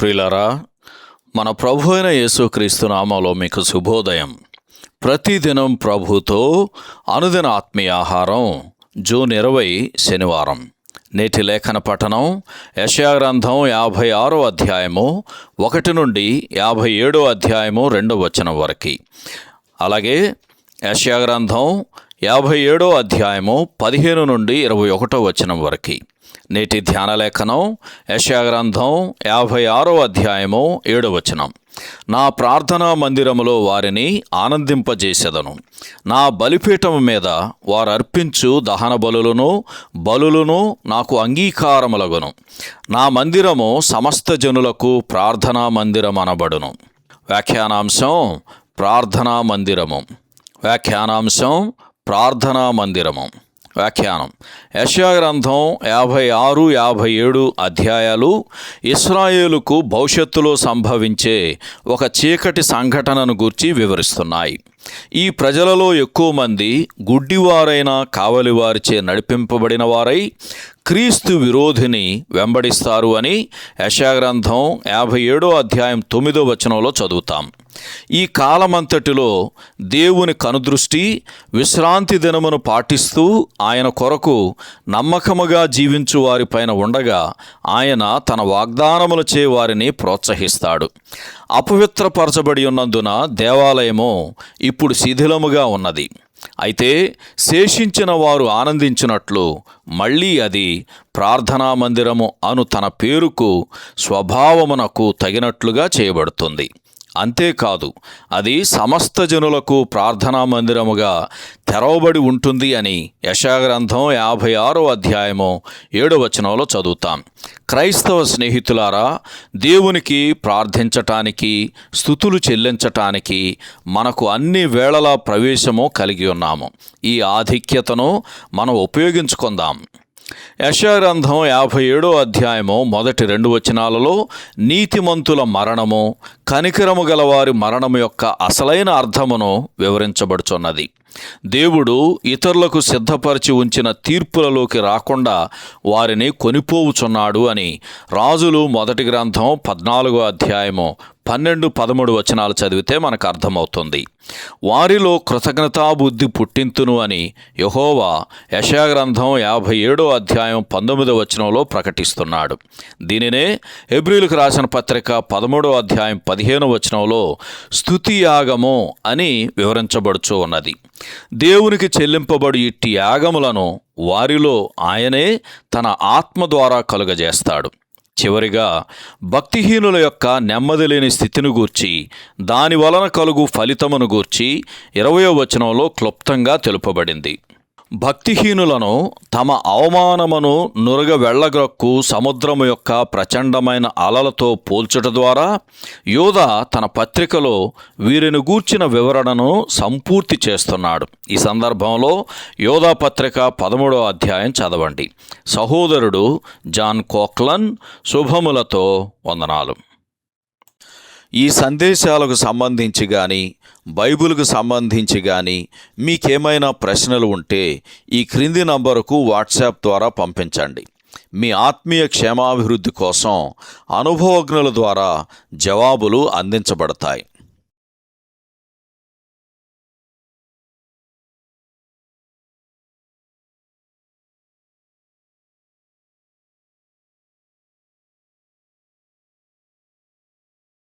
ప్రియులారా, మన ప్రభు అయిన యేసుక్రీస్తు నామములో మీకు శుభోదయం. ప్రతిదినం ప్రభుతో అనుదిన ఆత్మీయ ఆహారం, జూన్ 20 శనివారం. నేటి లేఖన పఠనం యెషయా గ్రంథం 56వ అధ్యాయము 1 నుండి 57వ అధ్యాయము 2వ వచనం వరకు. అలాగే యెషయా గ్రంథం 57వ అధ్యాయము 15 నుండి 21వ వచనం వరకు. నేటి ధ్యాన లేఖనం యెషయా గ్రంథం 56వ అధ్యాయము 7వ వచనం. నా ప్రార్థనా మందిరములో వారిని ఆనందింపజేసెదను. నా బలిపీఠము మీద వారు అర్పించు దహన బలులను నాకు అంగీకారములగును. నా మందిరము సమస్త జనులకు ప్రార్థనా మందిరం అనబడును. వ్యాఖ్యానాంశం ప్రార్థనా మందిరము. వ్యాఖ్యానం యెషయా గ్రంథం 56, 57 అధ్యాయాలు ఇశ్రాయేలుకు భవిష్యత్తులో సంభవించే ఒక చీకటి సంఘటనను గూర్చి వివరిస్తున్నాయి. ఈ ప్రజలలో ఎక్కువ మంది గుడ్డివారైన కావలివారిచే నడిపింపబడిన వారై క్రీస్తు విరోధిని వెంబడిస్తారు అని యెషయా గ్రంథం 57వ అధ్యాయం 9వ వచనంలో చదువుతాం. ఈ కాలమంతటిలో దేవుని కనుదృష్టి విశ్రాంతి దినమును పాటిస్తూ ఆయన కొరకు నమ్మకముగా జీవించు వారిపైన ఉండగా ఆయన తన వాగ్దానములచే వారిని ప్రోత్సహిస్తాడు. అపవిత్రపరచబడి ఉన్నందున దేవాలయము ఇప్పుడు శిథిలముగా ఉన్నది. అయితే శేషించిన వారు ఆనందించినట్లు మళ్ళీ అది ప్రార్థనా మందిరము అను తన పేరుకు స్వభావమునకు తగినట్లుగా చేయబడుతుంది. అంతేకాదు, అది సమస్త జనులకు ప్రార్థనా మందిరముగా తెరవబడి ఉంటుంది అని యెషయా గ్రంథం 56వ అధ్యాయము 7వ వచనంలో చదువుతాం. క్రైస్తవ స్నేహితులారా, దేవునికి ప్రార్థించటానికి, స్తుతులు చెల్లించటానికి మనకు అన్ని వేళలా ప్రవేశము కలిగి ఉన్నాము. ఈ ఆధిక్యతను మనం ఉపయోగించుకుందాం. యెషయా గ్రంథం 57వ అధ్యాయము మొదటి 2 వచనాలలో నీతిమంతుల మరణము, కనికరము గలవారి మరణము యొక్క అసలైన అర్థమును వివరించబడుచున్నది. దేవుడు ఇతరులకు సిద్ధపరిచి ఉంచిన తీర్పులలోకి రాకుండా వారిని కొనిపోవుచున్నాడు అని రాజులు మొదటి గ్రంథం 14వ అధ్యాయము 12, 13 వచనాలు చదివితే మనకు అర్థమవుతుంది. వారిలో కృతజ్ఞతాబుద్ధి పుట్టింతును అని యెహోవా యెషయా గ్రంథం 57వ అధ్యాయం 19వ వచనంలో ప్రకటిస్తున్నాడు. దీనినే హెబ్రీయులకు రాసిన పత్రిక 13వ అధ్యాయం 15వ వచనంలో స్తుతి యాగము అని వివరించబడుచు ఉన్నది. దేవునికి చెల్లింపబడి ఇట్టి యాగములను వారిలో ఆయనే తన ఆత్మ ద్వారా కలుగజేస్తాడు. చివరిగా భక్తిహీనుల యొక్క నెమ్మది లేని స్థితిని గూర్చి, దాని వలన కలుగు ఫలితమును గూర్చి 20వ వచనంలో క్లుప్తంగా తెలుపబడింది. భక్తిహీనులను తమ అవమానమును నురగ వెళ్ళగ్రక్కు సముద్రము యొక్క ప్రచండమైన అలలతో పోల్చుట ద్వారా యోధా తన పత్రికలో వీరిని గూర్చిన వివరణను సంపూర్తి చేస్తున్నాడు. ఈ సందర్భంలో యోధా పత్రిక 13వ అధ్యాయం చదవండి. సహోదరుడు జాన్ కోక్లన్ శుభములతో వందనాలు. ఈ సందేశాలకు సంబంధించి కానీ బైబిల్కు సంబంధించి కానీ మీకేమైనా ప్రశ్నలు ఉంటే ఈ క్రింది నంబరుకు వాట్సాప్ ద్వారా పంపించండి. మీ ఆత్మీయ క్షేమాభివృద్ధి కోసం అనుభవజ్ఞుల ద్వారా జవాబులు అందించబడతాయి.